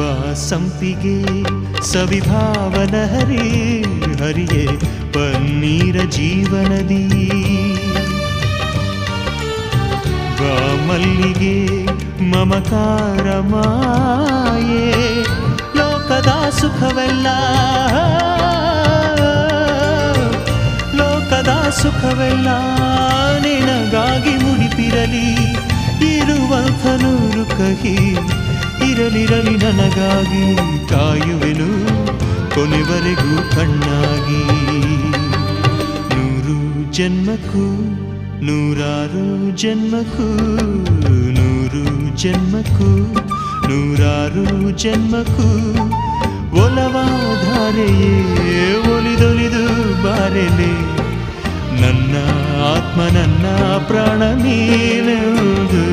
ಬಾ ಸಂಪಿಗೆ ಸವಿಭಾವನ ಹರಿ ಹರಿಯೇ ಪನ್ನೀರ ಜೀವನದಿ ಬಾ ಮಲ್ಲಿಗೆ ಮಮಕಾರ ಮಾಯೆ ಲೋಕದ ಸುಖವೆಲ್ಲ ಲೋಕದ ಸುಖವೆಲ್ಲ ನಿನಗಾಗಿ ಮುಡಿಪಿರಲಿ ಇರುವಂಥ ನೂರು ಕಹಿ ಇರಲಿರಲಿ ನನಗಾಗಿ ಕಾಯುವೆನು ಕೊನೆವರೆಗೂ ಕಣ್ಣಾಗಿ ನೂರು ಜನ್ಮಕ್ಕೂ ನೂರಾರು ಜನ್ಮಕ್ಕೂ ನೂರು ಜನ್ಮಕ್ಕೂ ನೂರಾರು ಜನ್ಮಕ್ಕೂ ಒಲವಾಧಾರೆಯೇ ಒಲಿದೊಲಿದು ಬಾರೆಲೆ ನನ್ನ ಆತ್ಮ ನನ್ನ ಪ್ರಾಣ ನೀನೆಂದು